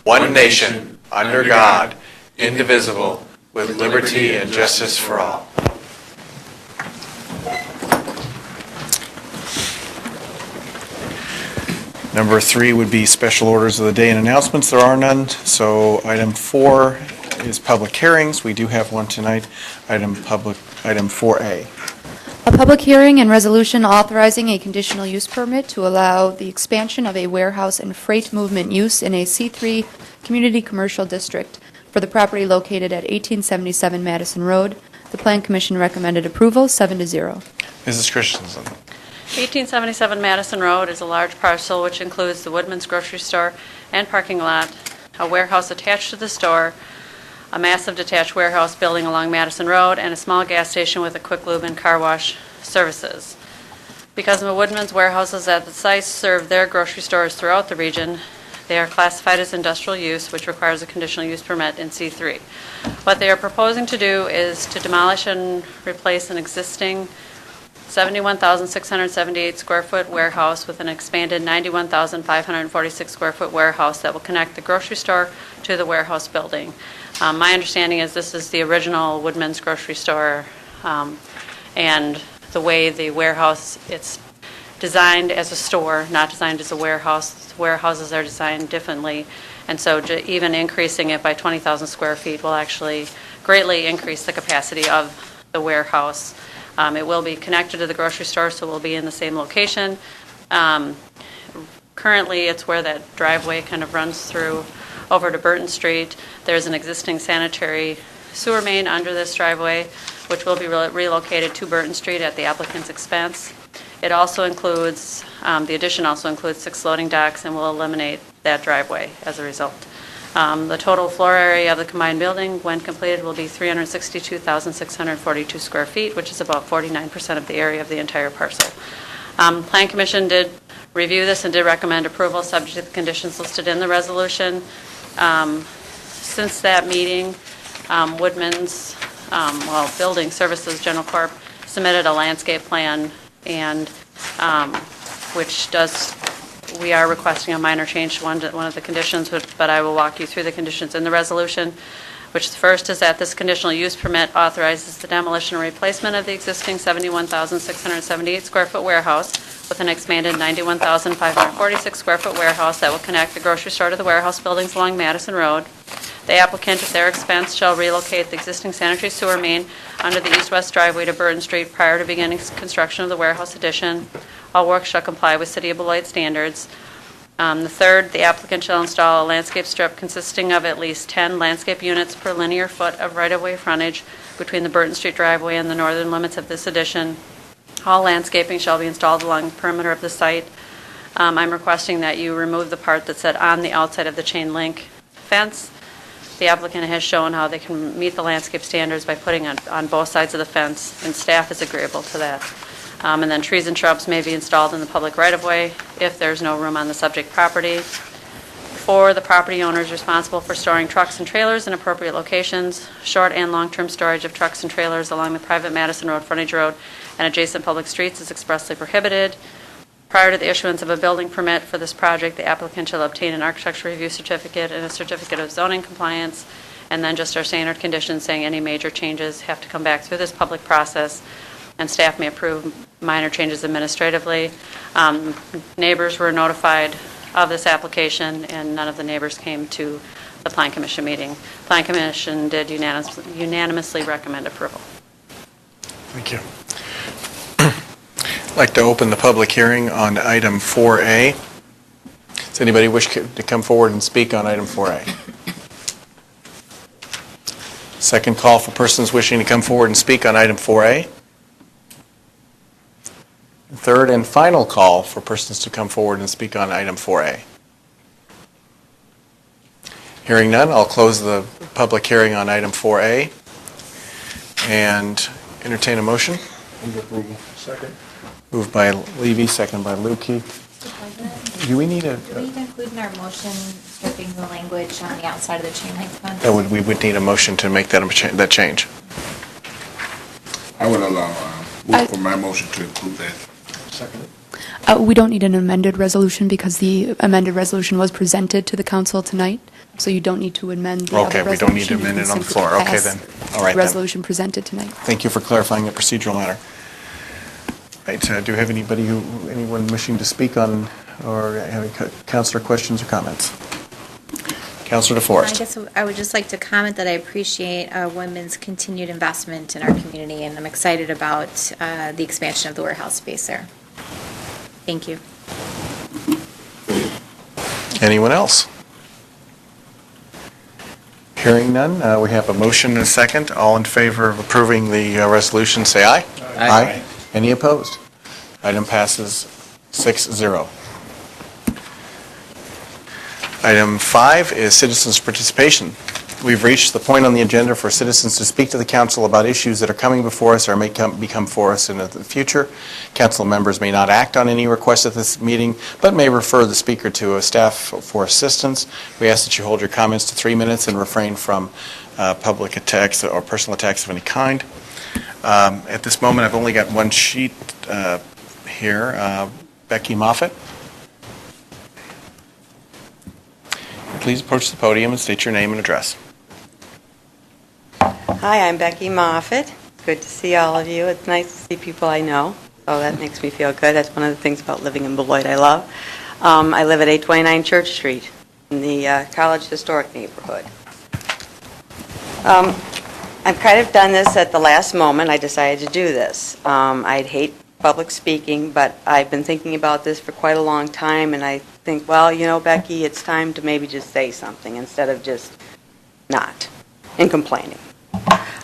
one nation, under God, indivisible, with liberty and justice for all. Number 3 would be special orders of the day and announcements. There are none. So item 4 is public hearings. We do have one tonight. Item 4A. A public hearing and resolution authorizing a conditional use permit to allow the expansion of a warehouse and freight movement use in a C3 community commercial district for the property located at 1877 Madison Road. The Plan Commission recommended approval, 7-0. Mrs. Christensen. 1877 Madison Road is a large parcel which includes the Woodman's Grocery Store and parking lot, a warehouse attached to the store, a massive detached warehouse building along Madison Road, and a small gas station with a quick lube and car wash services. Because the Woodman's warehouses at the site serve their grocery stores throughout the region, they are classified as industrial use, which requires a conditional use permit in C3. What they are proposing to do is to demolish and replace an existing 71,678 square foot warehouse with an expanded 91,546 square foot warehouse that will connect the grocery store to the warehouse building. My understanding is this is the original Woodman's Grocery Store, and the way the warehouse, it's designed as a store, not designed as a warehouse. Warehouses are designed differently, and so even increasing it by 20,000 square feet will actually greatly increase the capacity of the warehouse. It will be connected to the grocery store, so we'll be in the same location. Currently, it's where that driveway kind of runs through over to Burton Street. There's an existing sanitary sewer main under this driveway, which will be relocated to Burton Street at the applicant's expense. It also includes, the addition also includes 6 loading docks and will eliminate that driveway as a result. The total floor area of the combined building, when completed, will be 362,642 square feet, which is about 49% of the area of the entire parcel. Plan Commission did review this and did recommend approval subject to the conditions listed in the resolution. Since that meeting, Woodman's, Building Services General Corp. submitted a landscape plan, and we are requesting a minor change to one of the conditions, but I will walk you through the conditions in the resolution, which the first is that this conditional use permit authorizes the demolition and replacement of the existing 71,678 square foot warehouse with an expanded 91,546 square foot warehouse that will connect the grocery store to the warehouse buildings along Madison Road. The applicant, at their expense, shall relocate the existing sanitary sewer main under the east-west driveway to Burton Street prior to beginning construction of the warehouse addition. All work shall comply with City of Beloit standards. The third, the applicant shall install a landscape strip consisting of at least 10 landscape units per linear foot of right-of-way frontage between the Burton Street driveway and the northern limits of this addition. All landscaping shall be installed along the perimeter of the site. I'm requesting that you remove the part that said on the outside of the chain link fence. The applicant has shown how they can meet the landscape standards by putting it on both sides of the fence, and staff is agreeable to that. And then trees and shrubs may be installed in the public right-of-way if there's no room on the subject property. 4, the property owner is responsible for storing trucks and trailers in appropriate locations. Short and long-term storage of trucks and trailers along the private Madison Road frontage road and adjacent public streets is expressly prohibited. Prior to the issuance of a building permit for this project, the applicant shall obtain an architecture review certificate and a certificate of zoning compliance, and then just our standard conditions saying any major changes have to come back through this public process, and staff may approve minor changes administratively. Neighbors were notified of this application, and none of the neighbors came to the Plan Commission meeting. Plan Commission did unanimously recommend approval. Thank you. I'd like to open the public hearing on item 4A. Does anybody wish to come forward and speak on item 4A? Second call for persons wishing to come forward and speak on item 4A. Third and final call for persons to come forward and speak on item 4A. Hearing none, I'll close the public hearing on item 4A and entertain a motion. Move approval. Second. Moved by Levy, second by Lukey. Do we need Do we need to include in our motion stripping the language on the outside of the chain link fence? we would need a motion to make that change. I would allow, move for my motion to include that. Second. We don't need an amended resolution because the amended resolution was presented to the council tonight, so you don't need to amend the other Okay, resolution. we don't need to You amend can it on the simply floor. Okay, pass then. All right, the then. resolution presented tonight. Thank you for clarifying the procedural matter. Right, do you have anyone wishing to speak on, or having councilor questions or comments? Councilor I DeForest. guess I would just like to comment that I appreciate women's continued investment in our community, and I'm excited about the expansion of the warehouse space there. Thank you. Anyone else? Hearing none, we have a motion and a second. All in favor of approving the resolution, say aye. Aye. Any opposed? Item passes 6-0. Item 5 is citizens' participation. We've reached the point on the agenda for citizens to speak to the council about issues that are coming before us or may become for us in the future. Council members may not act on any requests at this meeting, but may refer the speaker to a staff for assistance. We ask that you hold your comments to 3 minutes and refrain from public attacks or personal attacks of any kind. At this moment, I've only got one sheet here. Becky Moffett. Please approach the podium and state your name and address. Hi, I'm Becky Moffett. Good to see all of you. It's nice to see people I know, so that makes me feel good. That's one of the things about living in Beloit I love. I live at 829 Church Street in the College Historic neighborhood. I've kind of done this at the last moment. I decided to do this. I'd hate public speaking, but I've been thinking about this for quite a long time, and I think, well, you know, Becky, it's time to maybe just say something instead of just not and complaining.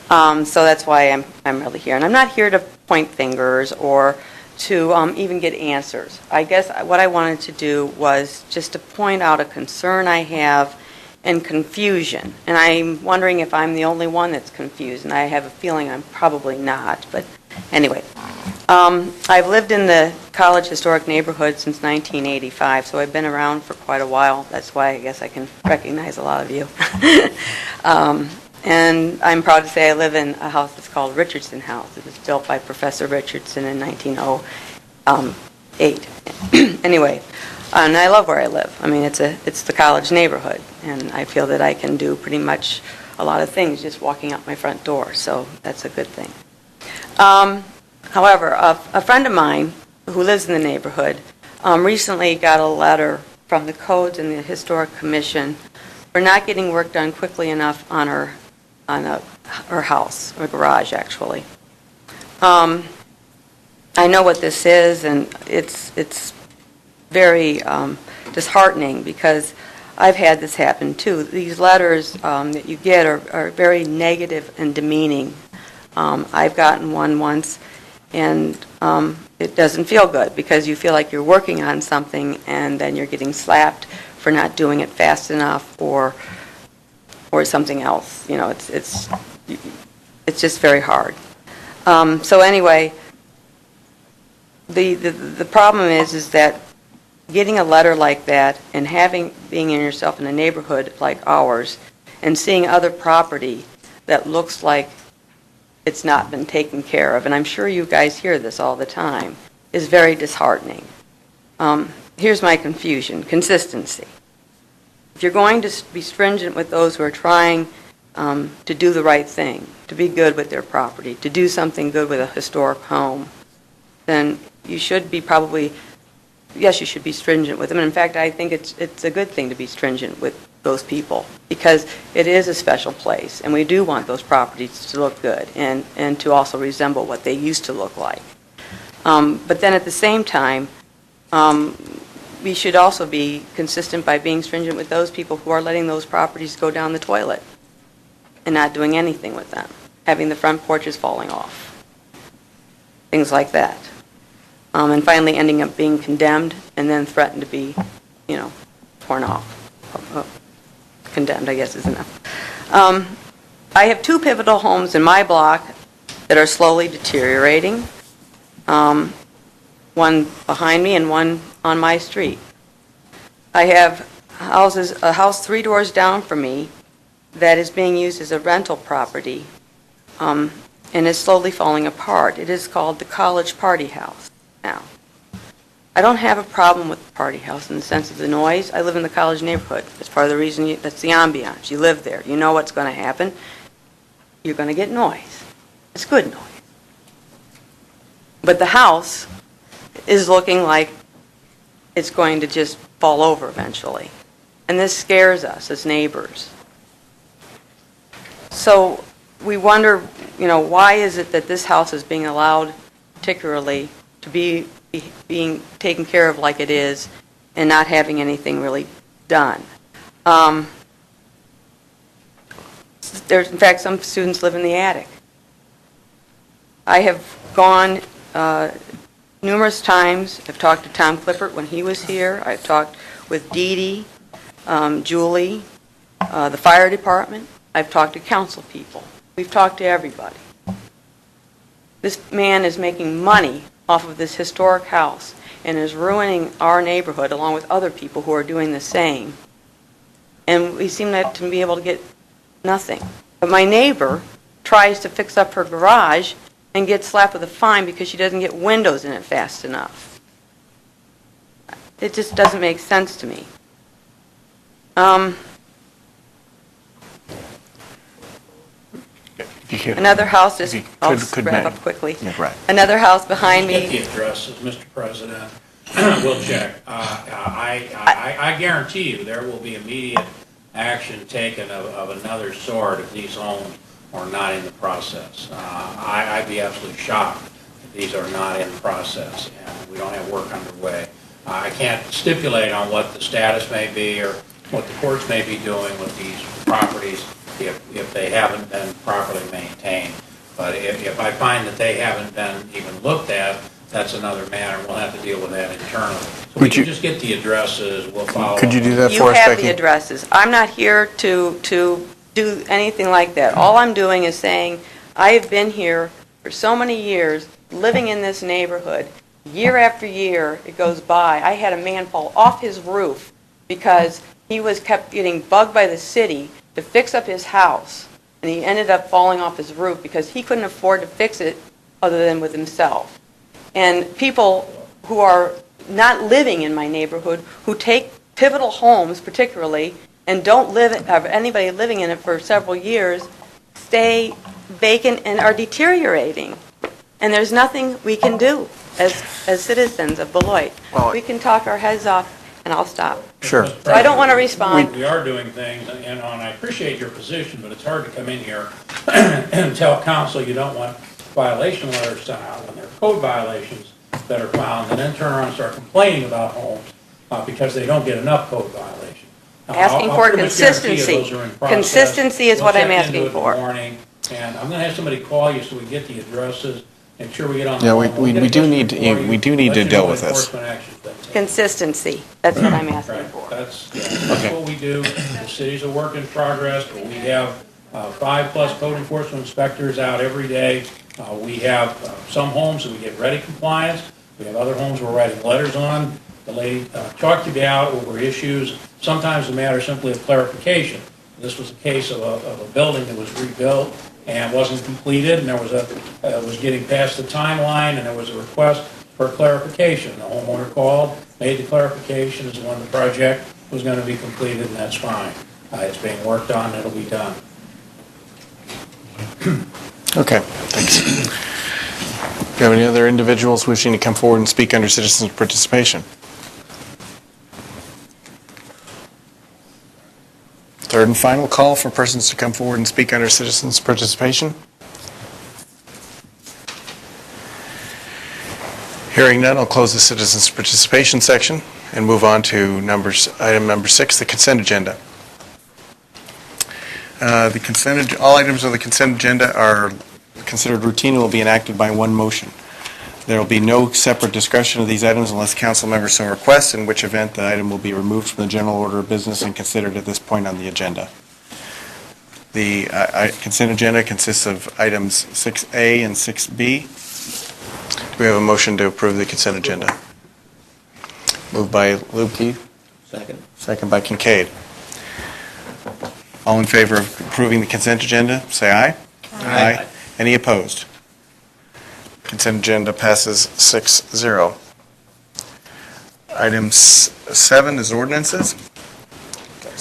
So that's why I'm really here. And I'm not here to point fingers or to even get answers. I guess what I wanted to do was just to point out a concern I have and confusion. And I'm wondering if I'm the only one that's confused, and I have a feeling I'm probably not. But anyway, I've lived in the College Historic neighborhood since 1985, so I've been around for quite a while. That's why I guess I can recognize a lot of you. And I'm proud to say I live in a house that's called Richardson House. It was built by Professor Richardson in 1908. Anyway, and I love where I live. I mean, it's the college neighborhood, and I feel that I can do pretty much a lot of things just walking out my front door, so that's a good thing. However, a friend of mine who lives in the neighborhood recently got a letter from the Codes and the Historic Commission for not getting work done quickly enough on her house, or garage, actually. I know what this is, and it's very disheartening because I've had this happen too. These letters that you get are very negative and demeaning. I've gotten one once, and it doesn't feel good because you feel like you're working on something and then you're getting slapped for not doing it fast enough or something else. You know, it's just very hard. So anyway, the problem is that getting a letter like that and being in yourself in a neighborhood like ours and seeing other property that looks like it's not been taken care of, and I'm sure you guys hear this all the time, is very disheartening. Here's my consistency. If you're going to be stringent with those who are trying to do the right thing, to be good with their property, to do something good with a historic home, then you should be you should be stringent with them. And in fact, I think it's a good thing to be stringent with those people because it is a special place, and we do want those properties to look good and to also resemble what they used to look like. But then at the same time, we should also be consistent by being stringent with those people who are letting those properties go down the toilet and not doing anything with them, having the front porches falling off, things like that. And finally ending up being condemned and then threatened to be, torn off. Condemned, I guess, is enough. I have 2 pivotal homes in my block that are slowly deteriorating. One behind me and one on my street. I have a house 3 doors down from me that is being used as a rental property and is slowly falling apart. It is called the College Party House now. I don't have a problem with the party house in the sense of the noise. I live in the college neighborhood. That's part of the reason, that's the ambiance. You live there. You know what's going to happen. You're going to get noise. It's good noise. But the house is looking like it's going to just fall over eventually. And this scares us as neighbors. So we wonder, why is it that this house is being allowed particularly to be being taken care of like it is and not having anything really done? In fact, some students live in the attic. I have gone numerous times. I've talked to Tom Clifford when he was here. I've talked with Dee Dee, Julie, the fire department. I've talked to council people. We've talked to everybody. This man is making money off of this historic house and is ruining our neighborhood along with other people who are doing the same. And we seem not to be able to get nothing. But my neighbor tries to fix up her garage and gets slapped with a fine because she doesn't get windows in it fast enough. It just doesn't make sense to me. Another house is, I'll just wrap up quickly. Yeah, right. Another house behind Get me. the addresses, Mr. President. We'll check. I guarantee you there will be immediate action taken of another sort if these homes are not in the process. I'd be absolutely shocked if these are not in the process and we don't have work underway. I can't stipulate on what the status may be or what the courts may be doing with these properties if they haven't been properly maintained. But if I find that they haven't been even looked at, that's another matter. We'll have to deal with that internally. So we can just get the addresses. We'll follow. Could you do that You for us, have Becky? the addresses. I'm not here to do anything like that. All I'm doing is saying, I have been here for so many years, living in this neighborhood. Year after year, it goes by. I had a man fall off his roof because he kept getting bugged by the city to fix up his house. And he ended up falling off his roof because he couldn't afford to fix it other than with himself. And people who are not living in my neighborhood, who take pivotal homes particularly, and don't have anybody living in it for several years, stay vacant and are deteriorating. And there's nothing we can do as citizens of Beloit. Well, We can talk our heads off, and I'll stop. Sure. So I don't want to respond. We are doing things, and I appreciate your position, but it's hard to come in here and tell council you don't want violation letters sent out when there are code violations that are found, and then turn around and start complaining about homes because they don't get enough code violations. Now, Asking I'll for pretty much guarantee you consistency. those are in process. Consistency is We'll what I'm check into asking it in the for. morning, and I'm going to have somebody call you so we get the addresses. Make sure we get on the Yeah, phone. we We'll get do a need district for you, we do need let to you deal know with this. enforcement actions been taken. Consistency. That's what I'm asking Right, for. that's what we do. The city's a work in progress, but we have 5+ code enforcement inspectors out every day. We have some homes that we get ready compliance. We have other homes we're writing letters on. The lady talked to me out over issues. Sometimes the matter is simply of clarification. This was a case of a building that was rebuilt and wasn't completed, and there was was getting past the timeline, and there was a request for clarification. The homeowner called, made the clarification as to when the project was going to be completed, and that's fine. It's being worked on, and it'll be done. Okay, thanks. Do you have any other individuals wishing to come forward and speak under citizens' participation? Third and final call for persons to come forward and speak under citizens' participation. Hearing none, I'll close the citizens' participation section and move on to item number 6, the consent agenda. All items on the consent agenda are considered routine and will be enacted by one motion. There will be no separate discussion of these items unless council members so request, in which event the item will be removed from the general order of business and considered at this point on the agenda. The consent agenda consists of items 6A and 6B. Do we have a motion to approve the consent agenda? Moved by Lubke. Second. Second by Kincaid. All in favor of approving the consent agenda, say aye. Aye. Any opposed? Consent agenda passes 6-0. Item 7 is ordinances.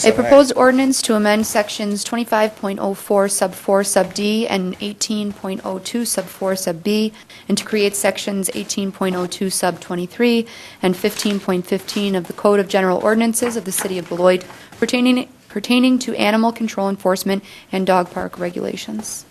A proposed ordinance to amend Sections 25.04 Sub 4 Sub D and 18.02 Sub 4 Sub B, and to create Sections 18.02 Sub 23 and 15.15 of the Code of General Ordinances of the City of Beloit pertaining to animal control enforcement and dog park regulations.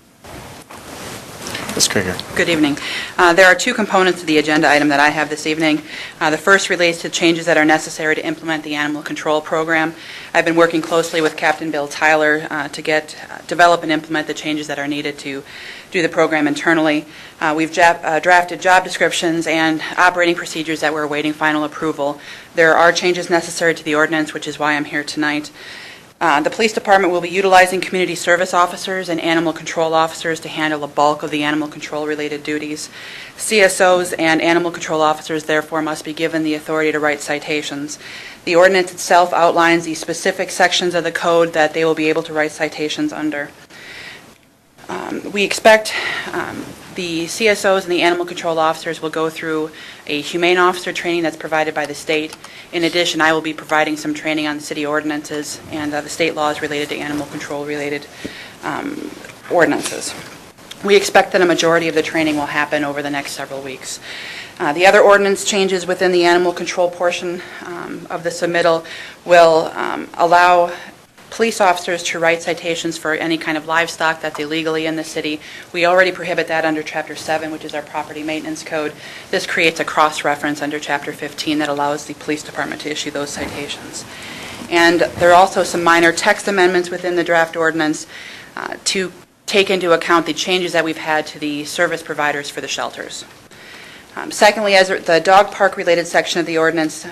Ms. Krieger. Good evening. There are two components to the agenda item that I have this evening. The first relates to changes that are necessary to implement the animal control program. I've been working closely with Captain Bill Tyler to develop and implement the changes that are needed to do the program internally. We've drafted job descriptions and operating procedures that we're awaiting final approval. There are changes necessary to the ordinance, which is why I'm here tonight. The police department will be utilizing community service officers and animal control officers to handle a bulk of the animal control-related duties. CSOs and animal control officers, therefore, must be given the authority to write citations. The ordinance itself outlines the specific sections of the code that they will be able to write citations under. We expect the CSOs and the animal control officers will go through a humane officer training that's provided by the state. In addition, I will be providing some training on the city ordinances and the state laws related to animal control-related ordinances. We expect that a majority of the training will happen over the next several weeks. The other ordinance changes within the animal control portion of the submittal will allow police officers to write citations for any kind of livestock that's illegally in the city. We already prohibit that under Chapter 7, which is our property maintenance code. This creates a cross-reference under Chapter 15 that allows the police department to issue those citations. And there are also some minor text amendments within the draft ordinance to take into account the changes that we've had to the service providers for the shelters. Secondly, as the dog park-related section of the ordinance,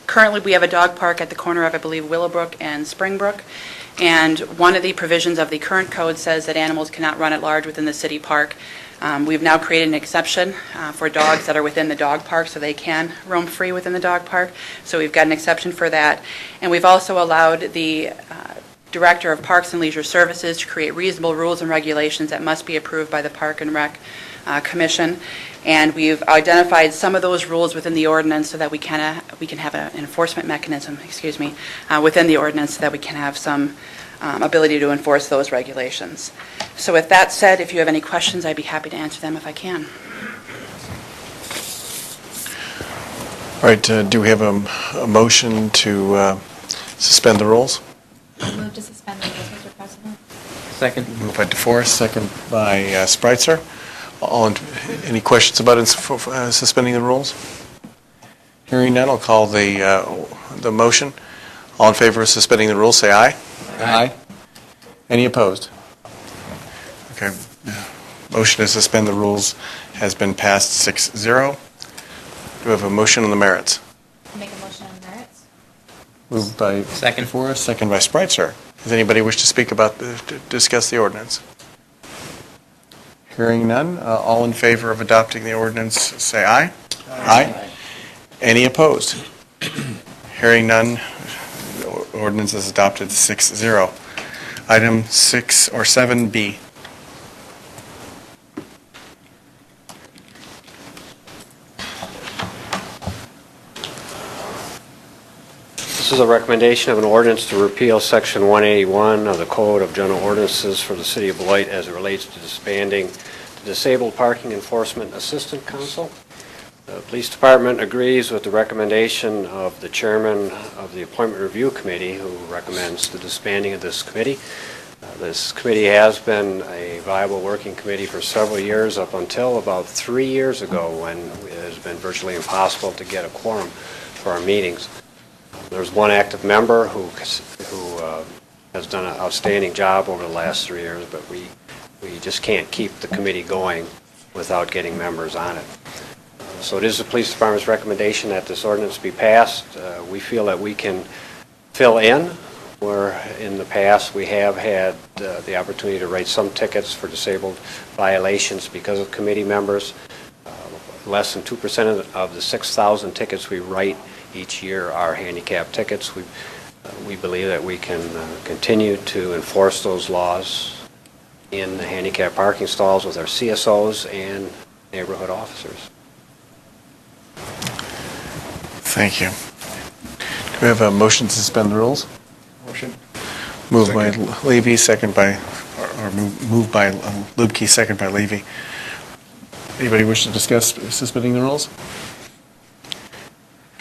currently, we have a dog park at the corner of, I believe, Willowbrook and Springbrook, and one of the provisions of the current code says that animals cannot run at large within the city park. We've now created an exception for dogs that are within the dog park, so they can roam free within the dog park. So we've got an exception for that. And we've also allowed the Director of Parks and Leisure Services to create reasonable rules and regulations that must be approved by the Park and Rec Commission. And we've identified some of those rules within the ordinance so that we can have an enforcement mechanism, within the ordinance so that we can have some ability to enforce those regulations. So with that said, if you have any questions, I'd be happy to answer them if I can. All right, do we have a motion to suspend the rules? Move to suspend the rules, Mr. President. Second. Moved by DeForest, second by Spreitzer. Any questions about suspending the rules? Hearing none, I'll call the motion. All in favor of suspending the rules, say aye. Aye. Any opposed? Okay. Motion to suspend the rules has been passed 6-0. Do we have a motion on the merits? Make a motion on merits. Moved by Second. DeForest, second by Spreitzer. Does anybody wish to speak to discuss the ordinance? Hearing none, all in favor of adopting the ordinance, say aye. Aye. Any opposed? Hearing none, the ordinance is adopted 6-0. Item 6 or 7B. This is a recommendation of an ordinance to repeal Section 181 of the Code of General Ordinances for the City of Beloit as it relates to disbanding the Disabled Parking Enforcement Assistant Council. The Police Department agrees with the recommendation of the Chairman of the Appointment Review Committee, who recommends the disbanding of this committee. This committee has been a viable working committee for several years, up until about 3 years ago, when it has been virtually impossible to get a quorum for our meetings. There's one active member who has done an outstanding job over the last 3 years, but we just can't keep the committee going without getting members on it. So it is the police department's recommendation that this ordinance be passed. We feel that we can fill in where in the past we have had the opportunity to write some tickets for disabled violations because of committee members. Less than 2% of the 6,000 tickets we write each year are handicap tickets. We believe that we can continue to enforce those laws in the handicap parking stalls with our CSOs and neighborhood officers. Thank you. Do we have a motion to suspend the rules? Motion. Moved by Second. Levy, second by, or moved by Lubke, second by Levy. Anybody wish to discuss suspending the rules?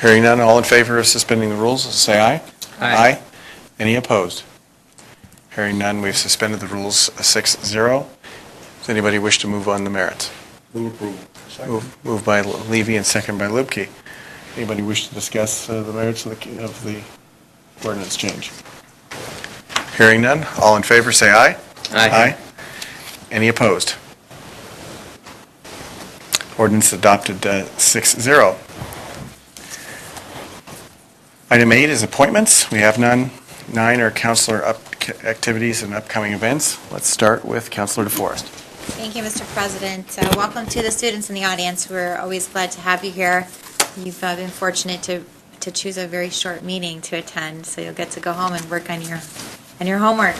Hearing none, all in favor of suspending the rules, say aye. Aye. Any opposed? Hearing none, we've suspended the rules 6-0. Does anybody wish to move on the merits? Move approval. Second. Moved by Levy and second by Lubke. Anybody wish to discuss the merits of the ordinance change? Hearing none, all in favor, say aye. Aye. Any opposed? Ordinance adopted 6-0. Item 8 is appointments. We have none. 9 are councilor activities and upcoming events. Let's start with Councilor DeForest. Thank you, Mr. President. Welcome to the students in the audience. We're always glad to have you here. You've been fortunate to choose a very short meeting to attend, so you'll get to go home and work on your homework.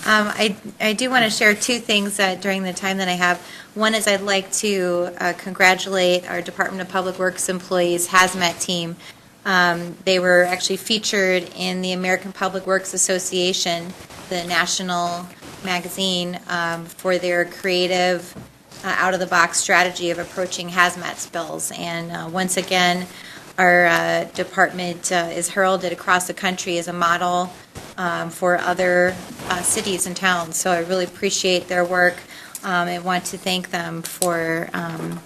I do want to share two things during the time that I have. One is I'd like to congratulate our Department of Public Works employees hazmat team. They were actually featured in the American Public Works Association, the national magazine, for their creative, out-of-the-box strategy of approaching hazmat spills. And once again, our department is heralded across the country as a model for other cities and towns. So I really appreciate their work. I want to thank them for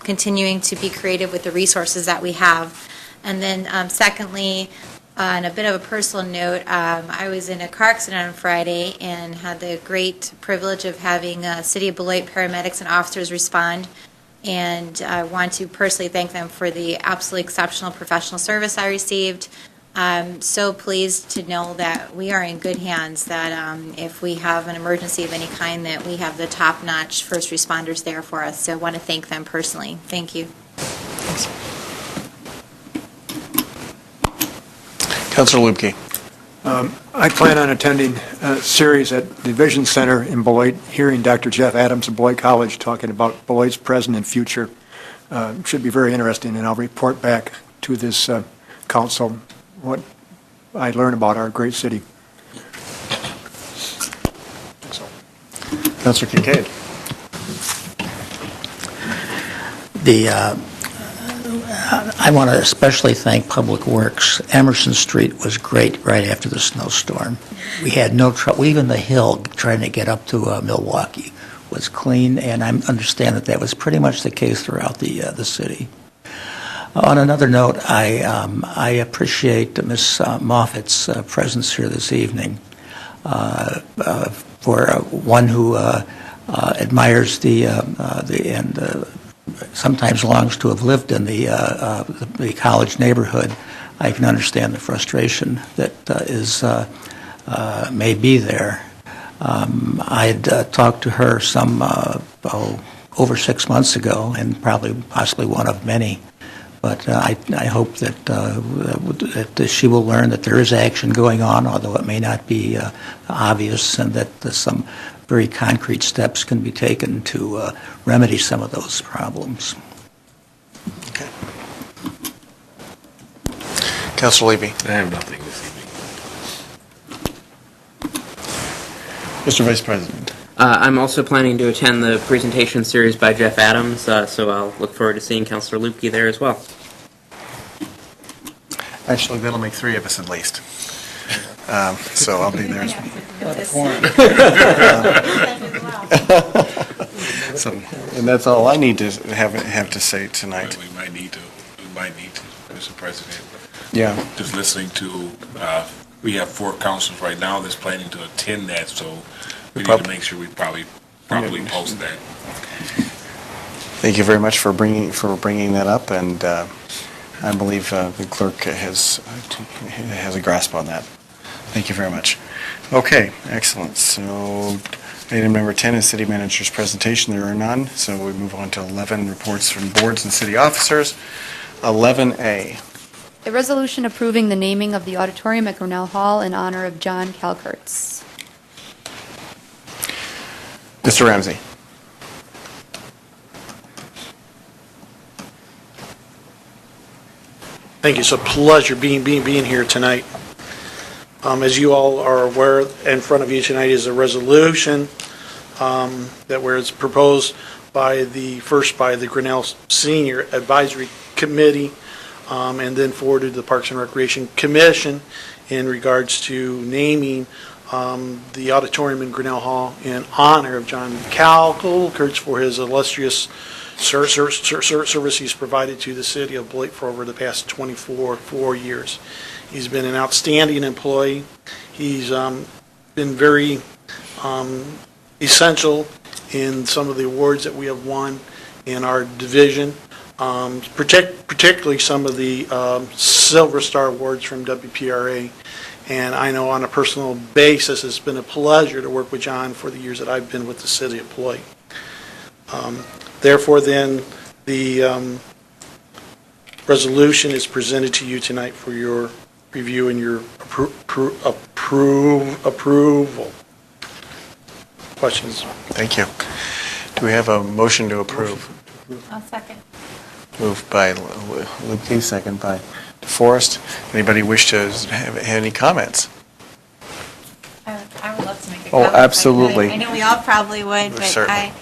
continuing to be creative with the resources that we have. And then secondly, on a bit of a personal note, I was in a car accident on Friday and had the great privilege of having City of Beloit paramedics and officers respond. And I want to personally thank them for the absolutely exceptional professional service I received. I'm so pleased to know that we are in good hands, that if we have an emergency of any kind, that we have the top-notch first responders there for us. So I want to thank them personally. Thank you. Councilor Lubke. I plan on attending a series at the Vision Center in Beloit, hearing Dr. Jeff Adams of Beloit College talking about Beloit's present and future. Should be very interesting, and I'll report back to this council what I learn about our great city. Councilor Kincaid. I want to especially thank Public Works. Emerson Street was great right after the snowstorm. We had no trouble. Even the hill trying to get up to Milwaukee was clean, and I understand that that was pretty much the case throughout the city. On another note, I appreciate Ms. Moffitt's presence here this evening. For one who admires and sometimes longs to have lived in the college neighborhood, I can understand the frustration that may be there. I'd talked to her over 6 months ago, and possibly one of many. But I hope that she will learn that there is action going on, although it may not be obvious, and that some very concrete steps can be taken to remedy some of those problems. Okay. Councilor Levy. I have nothing this evening. Mr. Vice President. I'm also planning to attend the presentation series by Jeff Adams, so I'll look forward to seeing Councilor Lubke there as well. Actually, that'll make 3 of us at least. So I'll be there as well. And that's all I need to have to say tonight. We might need to, Mr. President. Yeah. Just listening to, we have 4 councils right now that's planning to attend that, so we need to make sure we probably post that. Thank you very much for bringing that up, and I believe the clerk has a grasp on that. Thank you very much. Okay, excellent. So item number 10 is city manager's presentation. There are none, so we move on to 11, reports from boards and city officers. 11A. A resolution approving the naming of the auditorium at Grinnell Hall in honor of John Calkerts. Mr. Ramsey. Thank you. It's a pleasure being here tonight. As you all are aware, in front of you tonight is a resolution that where it's proposed by the Grinnell Senior Advisory Committee and then forwarded to the Parks and Recreation Commission in regards to naming the auditorium in Grinnell Hall in honor of John Calkirch for his illustrious service he's provided to the city of Beloit for over the past 24 years. He's been an outstanding employee. He's been very essential in some of the awards that we have won in our division, particularly some of the Silver Star Awards from WPRA. And I know on a personal basis, it's been a pleasure to work with John for the years that I've been with the city of Beloit. Therefore, then, the resolution is presented to you tonight for your review and your approval. Questions? Thank you. Do we have a motion to approve? I'll second. Moved by Lupke, second by DeForest. Anybody wish to have any comments? I would love to make a Oh, comment. absolutely. I know we all probably would, but Certainly.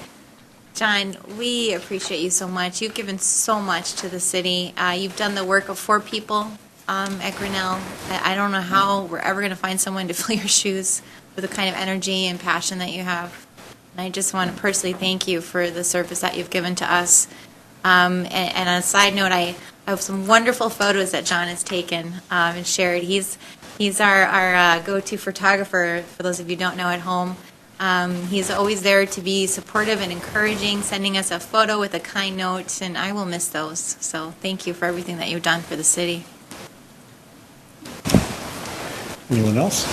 John, we appreciate you so much. You've given so much to the city. You've done the work of 4 people at Grinnell. I don't know how we're ever going to find someone to fill your shoes with the kind of energy and passion that you have. And I just want to personally thank you for the service that you've given to us. And on a side note, I have some wonderful photos that John has taken and shared. He's our go-to photographer, for those of you who don't know at home. He's always there to be supportive and encouraging, sending us a photo with a kind note, and I will miss those. So thank you for everything that you've done for the city. Anyone else?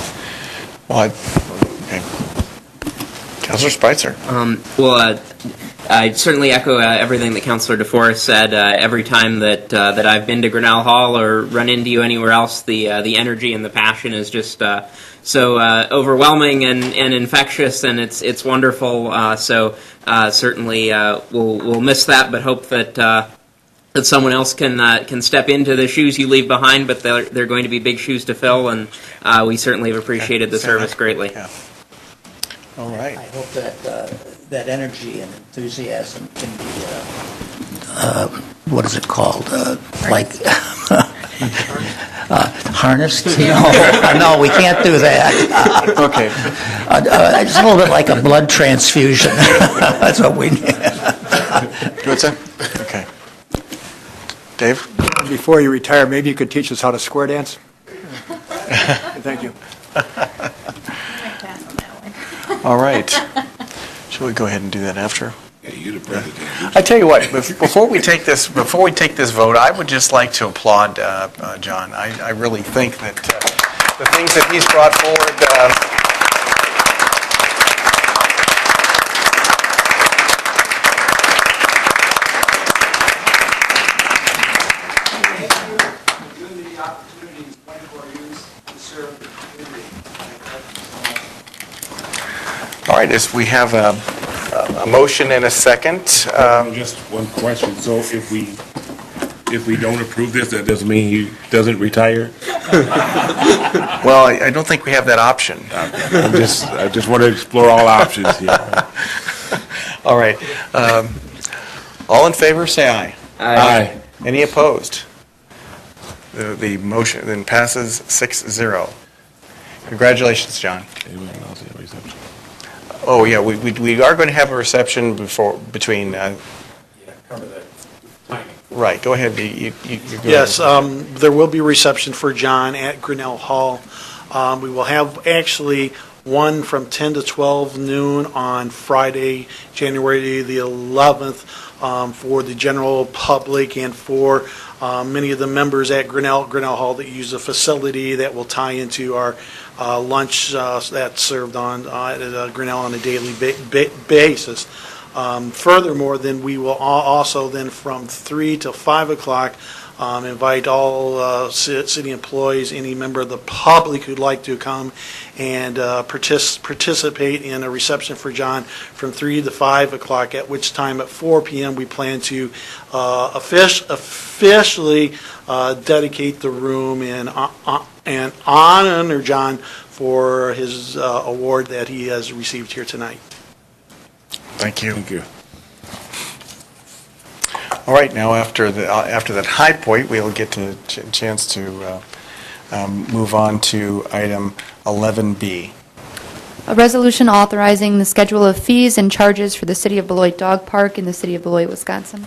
Well, okay. Councilor Spitzer. I certainly echo everything that Councilor DeForest said. Every time that I've been to Grinnell Hall or run into you anywhere else, the energy and the passion is just so overwhelming and infectious, and it's wonderful. So certainly we'll miss that, but hope that someone else can step into the shoes you leave behind. But they're going to be big shoes to fill, and we certainly have appreciated the service greatly. Yeah. All right. I hope that energy and enthusiasm can be, what is it called? Harnessed? No, we can't do that. Okay. It's a little bit like a blood transfusion. That's what we need. What's that? Okay. Dave? Before you retire, maybe you could teach us how to square dance? Thank you. All right. Shall we go ahead and do that after? Yeah, you're the president. I tell you what, before we take this vote, I would just like to applaud John. I really think that the things that he's brought forward. All right, we have a motion and a second. Just one question. So if we don't approve this, that doesn't mean he doesn't retire? Well, I don't think we have that option. I just want to explore all options here. All right. All in favor, say aye. Aye. Any opposed? The motion then passes 6-0. Congratulations, John. Oh, yeah, we are going to have a reception between. Cover the timing. Right, go ahead. You go Yes, ahead. there will be a reception for John at Grinnell Hall. We will have actually one from 10 to 12 noon on Friday, January the 11th, for the general public and for many of the members at Grinnell Hall that use the facility that will tie into our lunch that's served at Grinnell on a daily basis. Furthermore, then we will also then from 3 to 5 o'clock Invite all city employees, any member of the public who'd like to come and participate in a reception for John from 3 to 5 o'clock, at which time at 4 p.m. we plan to officially dedicate the room and honor John for his award that he has received here tonight. Thank you. Thank you. All right, now after that high point, we'll get to a chance to move on to item 11B. A resolution authorizing the schedule of fees and charges for the City of Beloit Dog Park in the City of Beloit, Wisconsin.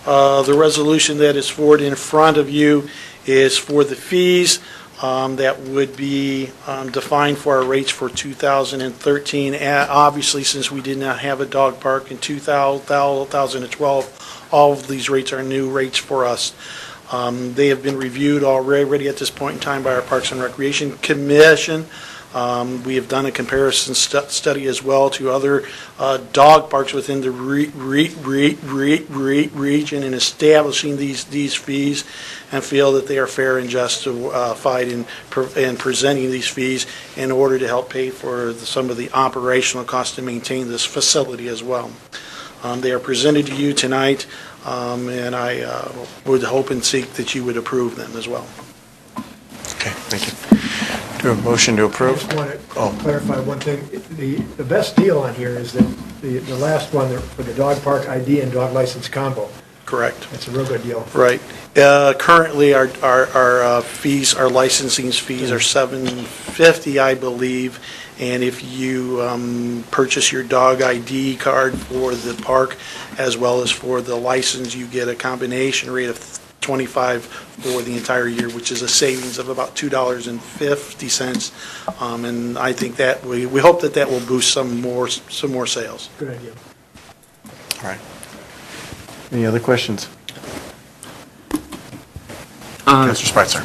The resolution that is forward in front of you is for the fees that would be defined for our rates for 2013. Obviously, since we did not have a dog park in 2012, all of these rates are new rates for us. They have been reviewed already at this point in time by our Parks and Recreation Commission. We have done a comparison study as well to other dog parks within the region in establishing these fees, and feel that they are fair and justified in presenting these fees in order to help pay for some of the operational costs to maintain this facility as well. They are presented to you tonight, and I would hope and seek that you would approve them as well. Okay, thank you. Do we have a motion to I approve? just want to clarify one thing. The best deal on here is that the last one for the dog park ID and dog license combo. Correct. That's a real good deal. Right. Currently, our fees, our licensing fees are $750, I believe. And if you purchase your dog ID card for the park as well as for the license, you get a combination rate of $25 for the entire year, which is a savings of about $2.50. And I think that we hope that will boost some more sales. Good idea. All right. Any other questions? Mr. Spitzer.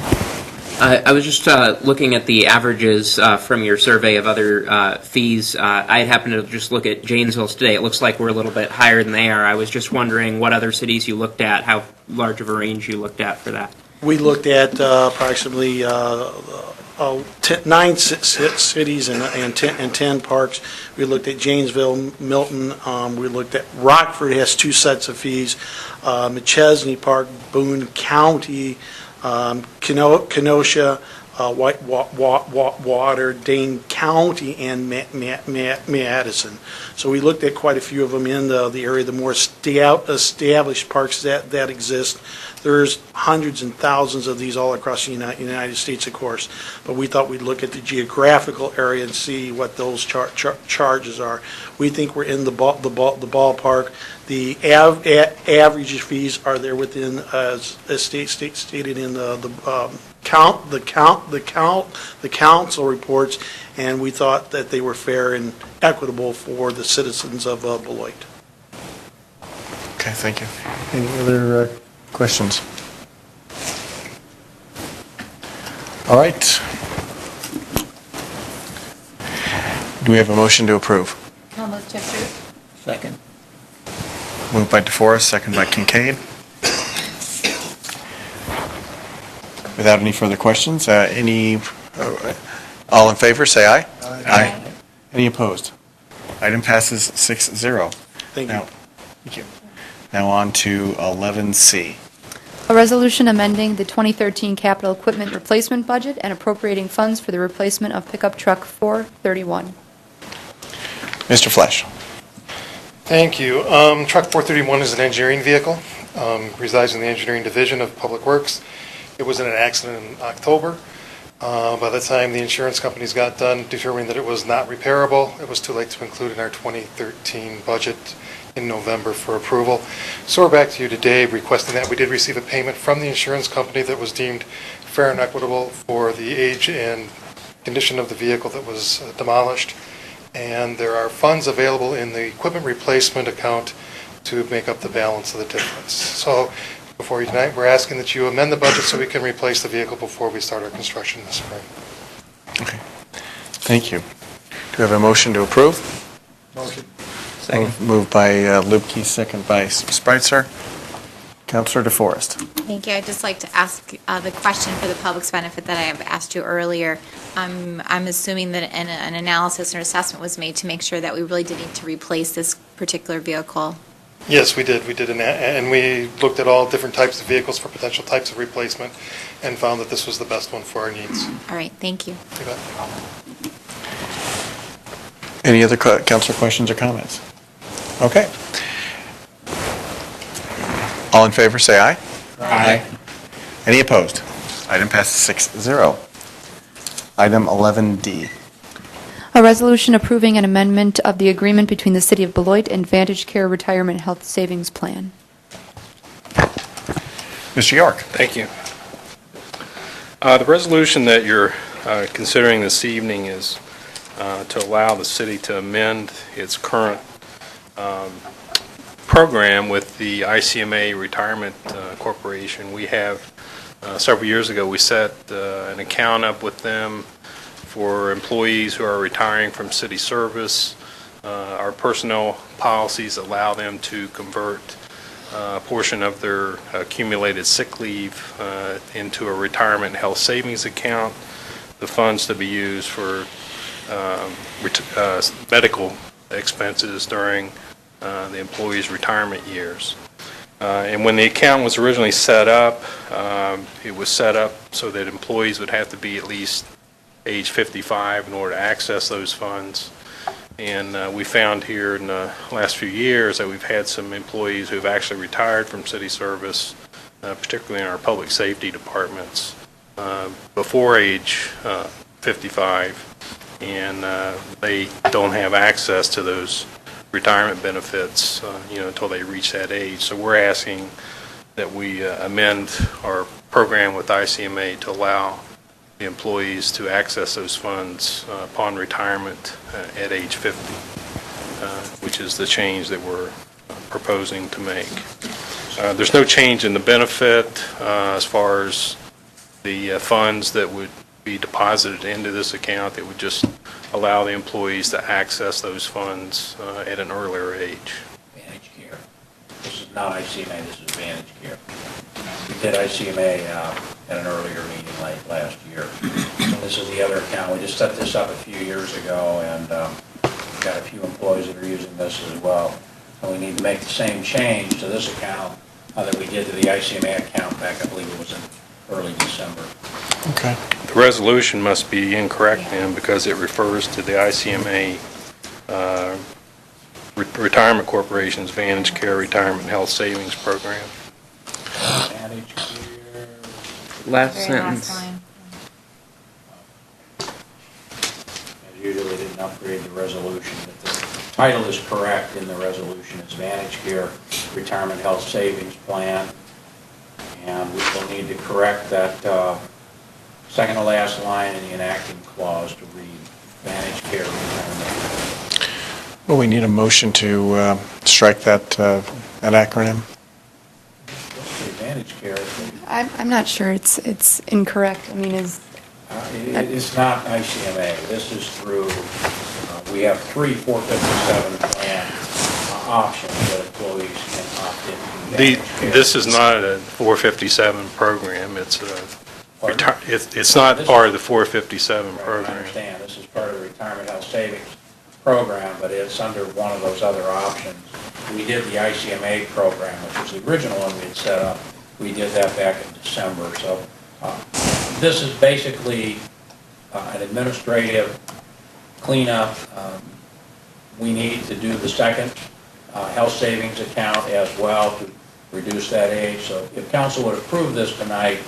I was just looking at the averages from your survey of other fees. I happened to just look at Janesville's today. It looks like we're a little bit higher than they are. I was just wondering what other cities you looked at, how large of a range you looked at for that. We looked at approximately 9 cities and 10 parks. We looked at Janesville, Milton. We looked at Rockford has 2 sets of fees. McChesney Park, Boone County, Kenosha, Whitewater, Dane County, and Madison. So we looked at quite a few of them in the area, the more established parks that exist. There's hundreds and thousands of these all across the United States, of course. But we thought we'd look at the geographical area and see what those charges are. We think we're in the ballpark. The average fees are there within, as stated in the council reports, and we thought that they were fair and equitable for the citizens of Beloit. Okay, thank you. Any other questions? All right. Do we have a motion to approve? I'll move to approve. Second. Moved by DeForest, second by Kincaid. Without any further questions, all in favor, say aye. Aye. Any opposed? Item passes 6-0. Thank you. Thank you. Now on to 11C. A resolution amending the 2013 capital equipment replacement budget and appropriating funds for the replacement of pickup truck 431. Mr. Flesch. Thank you. Truck 431 is an engineering vehicle, resides in the engineering division of Public Works. It was in an accident in October. By the time the insurance companies got done determining that it was not repairable, it was too late to include in our 2013 budget in November for approval. So we're back to you today requesting that. We did receive a payment from the insurance company that was deemed fair and equitable for the age and condition of the vehicle that was demolished. And there are funds available in the equipment replacement account to make up the balance of the difference. So before you tonight, we're asking that you amend the budget so we can replace the vehicle before we start our construction this spring. Okay. Thank you. Do we have a motion to approve? Motion. Second. Moved by Lubke, second by Spitzer. Councilor DeForest. Thank you. I'd just like to ask the question for the public's benefit that I have asked you earlier. I'm assuming that an analysis or assessment was made to make sure that we really did need to replace this particular vehicle. Yes, we did. We did, and we looked at all different types of vehicles for potential types of replacement and found that this was the best one for our needs. All right, thank you. You bet. Any other councilor questions or comments? Okay. All in favor, say aye. Aye. Any opposed? Item passes 6-0. Item 11D. A resolution approving an amendment of the agreement between the City of Beloit and Vantage Care Retirement Health Savings Plan. Mr. York. Thank you. The resolution that you're considering this evening is to allow the city to amend its current program with the ICMA Retirement Corporation. We have, several years ago, we set an account up with them for employees who are retiring from city service. Our personnel policies allow them to convert a portion of their accumulated sick leave into a retirement health savings account. The funds to be used for medical expenses during the employee's retirement years. And when the account was originally set up, it was set up so that employees would have to be at least age 55 in order to access those funds. And we found here in the last few years that we've had some employees who have actually retired from city service, particularly in our public safety departments, before age 55, and they don't have access to those retirement benefits, until they reach that age. So we're asking that we amend our program with ICMA to allow the employees to access those funds upon retirement at age 50, which is the change that we're proposing to make. There's no change in the benefit as far as the funds that would be deposited into this account. It would just allow the employees to access those funds at an earlier age. Vantage Care. This is not ICMA, this is Vantage Care. We did ICMA at an earlier meeting last year. This is the other account. We just set this up a few years ago, and we've got a few employees that are using this as well. And we need to make the same change to this account that we did to the ICMA account back, I believe it was in early December. Okay. The resolution must be incorrect then because it refers to the ICMA Retirement Corporation's Vantage Care Retirement Health Savings Program. Vantage Care. Last Very sentence. last line. As usual, they didn't upgrade the resolution, but the title is correct in the resolution. It's Vantage Care Retirement Health Savings Plan. And we will need to correct that second to last line in the enacting clause to read Vantage Care Retirement. Well, we need a motion to strike that an acronym. Vantage Care, I'm not sure it's incorrect. I mean, it's not ICMA. This is through, we have 3 457 plan options that employees can opt into. This is not a 457 program. It's not part of the 457 program. I understand. This is part of the Retirement Health Savings Program, but it's under one of those other options. We did the ICMA program, which was the original one we had set up. We did that back in December. So this is basically an administrative cleanup. We need to do the second health savings account as well to reduce that age. So if council would approve this tonight,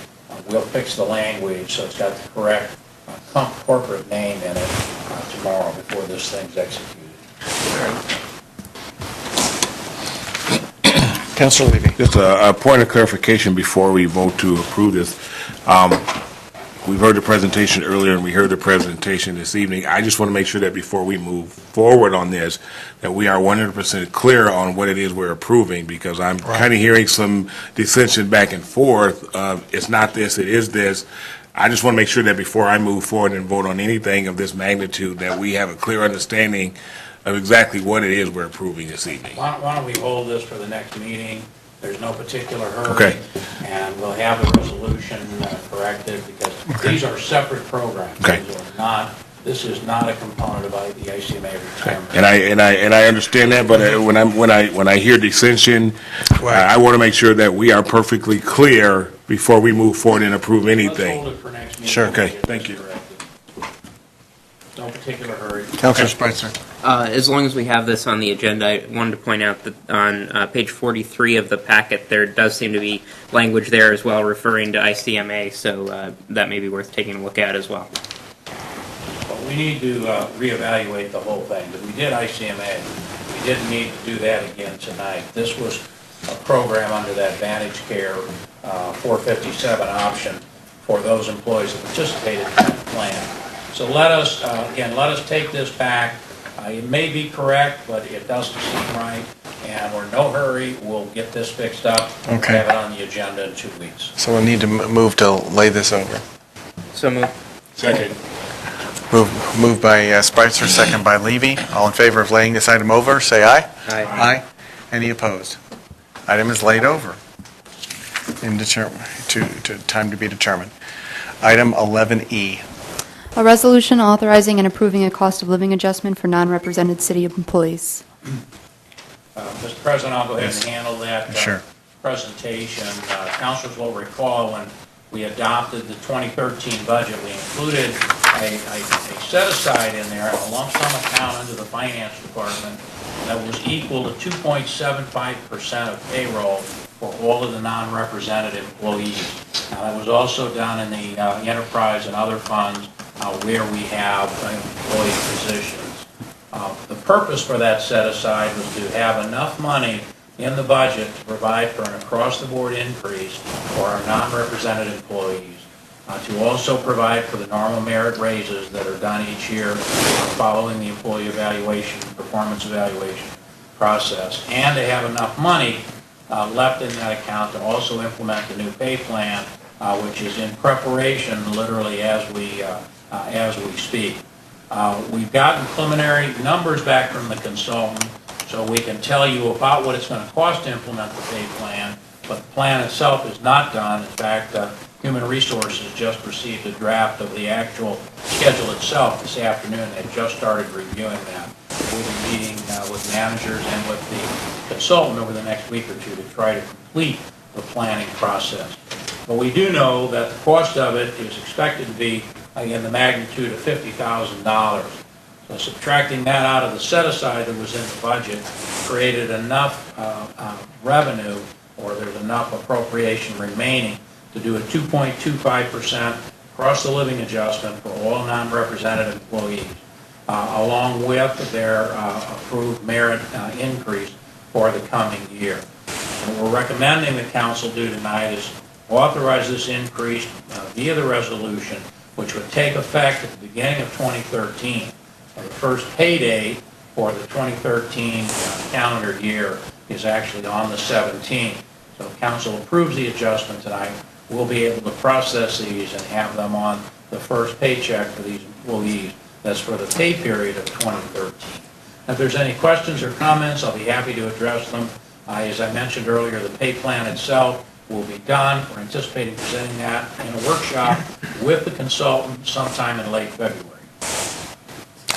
we'll fix the language so it's got the correct corporate name in it tomorrow before this thing's executed. Councilor Levy. Just a point of clarification before we vote to approve this. We've heard the presentation earlier, and we heard the presentation this evening. I just want to make sure that before we move forward on this, that we are 100% clear on what it is we're approving, because I'm kind of hearing some dissension back and forth of it's not this, it is this. I just want to make sure that before I move forward and vote on anything of this magnitude, that we have a clear understanding of exactly what it is we're approving this evening. Why don't we hold this for the next meeting, There's no particular hurry. Okay. And we'll have the resolution corrected because these are separate programs. Okay. These are not, this is not a component of the ICMA retirement. And I understand that, but when I hear dissension, I want to make sure that we are perfectly clear before we move forward and approve anything. Let's hold it for next meeting. Sure. Okay, thank you. No particular hurry. Councilor Spitzer. As long as we have this on the agenda, I wanted to point out that on page 43 of the packet, there does seem to be language there as well referring to ICMA, so that may be worth taking a look at as well. But we need to reevaluate the whole thing. But we did ICMA. We didn't need to do that again tonight. This was a program under that Vantage Care 457 option for those employees that participated in that plan. So let us, again, let us take this back. It may be correct, but it doesn't seem right, and we're in no hurry. We'll get this fixed up. Okay. Have it on the agenda in 2 weeks. So we'll need to move to lay this over. So move. Second. Moved by Spitzer, second by Levy. All in favor of laying this item over, say aye. Aye. Aye. Any opposed? Item is laid over. Time to be determined. Item 11E. A resolution authorizing and approving a cost of living adjustment for non-represented city employees. Mr. President, I'll go ahead and handle that Sure. presentation. Councilors will recall when we adopted the 2013 budget, we included a set-aside in there, a lump sum account under the finance department that was equal to 2.75% of payroll for all of the non-represented employees. Now, that was also done in the enterprise and other funds where we have employee positions. The purpose for that set-aside was to have enough money in the budget to provide for an across-the-board increase for our non-represented employees, to also provide for the normal merit raises that are done each year following the employee evaluation, performance evaluation process, and to have enough money left in that account to also implement the new pay plan, which is in preparation literally as we speak. We've gotten preliminary numbers back from the consultant, so we can tell you about what it's going to cost to implement the pay plan, but the plan itself is not done. In fact, Human Resources just received a draft of the actual schedule itself this afternoon. They've just started reviewing that. We'll be meeting with managers and with the consultant over the next week or two to try to complete the planning process. But we do know that the cost of it is expected to be in the magnitude of $50,000. So subtracting that out of the set-aside that was in the budget created enough revenue, or there's enough appropriation remaining to do a 2.25% across the living adjustment for all non-represented employees, along with their approved merit increase for the coming year. What we're recommending the council do tonight is authorize this increase via the resolution, which would take effect at the beginning of 2013. The first payday for the 2013 calendar year is actually on the 17th. So if council approves the adjustment tonight, we'll be able to process these and have them on the first paycheck for these employees. That's for the pay period of 2013. If there's any questions or comments, I'll be happy to address them. As I mentioned earlier, the pay plan itself will be done. We're anticipating presenting that in a workshop with the consultant sometime in late February.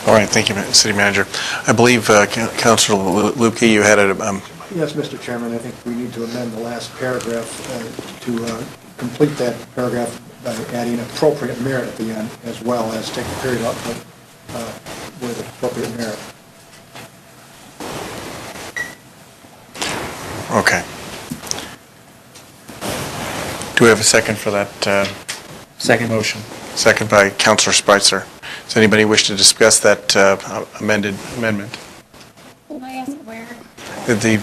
All right, thank you, City Manager. I believe, Councilor Lukey, you had a... Yes, Mr. Chairman, I think we need to amend the last paragraph to complete that paragraph by adding appropriate merit at the end, as well as take the period out with appropriate merit. Okay. Do we have a second for that Second. motion? Second by Councilor Spitzer. Does anybody wish to discuss that amendment? Can I ask where? The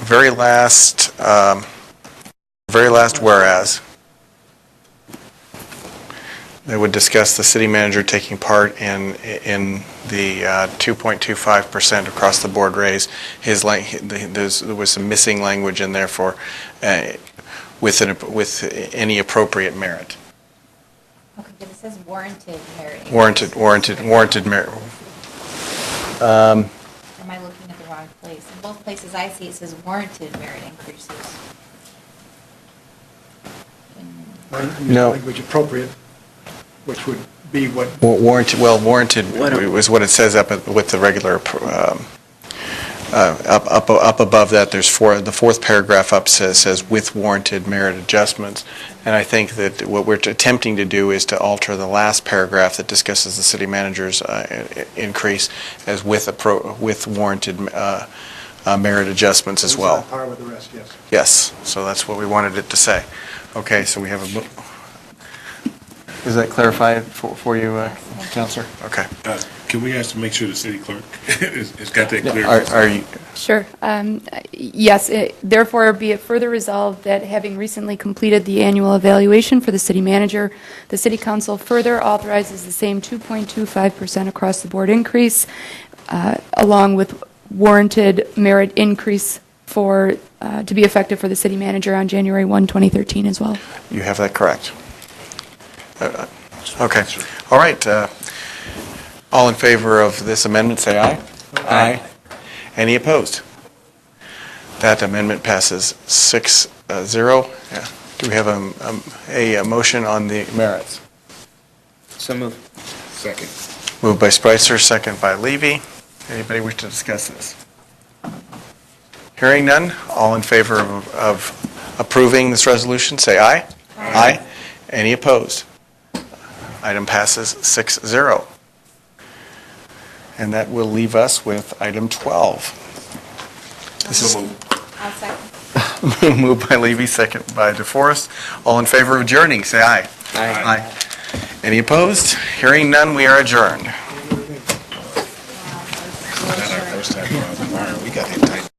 very last whereas, they would discuss the city manager taking part in the 2.25% across the board raise. There was some missing language in there for with any appropriate merit. Okay, but it says warranted merit. Warranted merit. Am I looking at the wrong place? In both places I see it says warranted merit increases. No. Language appropriate, which would be what Warranted, was what it says up with the regular, up above that, the fourth paragraph up says with warranted merit adjustments. And I think that what we're attempting to do is to alter the last paragraph that discusses the city manager's increase as with warranted merit adjustments as well. On par with the rest, yes. Yes, so that's what we wanted it to say. Okay, so we have is that clarified for you, Counselor? Okay. Can we ask to make sure the city clerk has got that clear? Are you? Sure. Yes, therefore be it further resolved that having recently completed the annual evaluation for the city manager, the city council further authorizes the same 2.25% across-the-board increase, along with warranted merit increase to be effective for the city manager on January 1, 2013 as well. You have that correct. Okay. All right. All in favor of this amendment, say aye. Aye. Any opposed? That amendment passes 6-0. Yeah. Do we have a motion on the merits? So moved. Second. Moved by Spicer, second by Levy. Anybody wish to discuss this? Hearing none, all in favor of approving this resolution, say aye. Aye. Any opposed? Item passes 6-0. And that will leave us with item 12. This is I'll second. moved by Levy, second by DeForest. All in favor of adjourning, say aye. Aye. Any opposed? Hearing none, we are adjourned.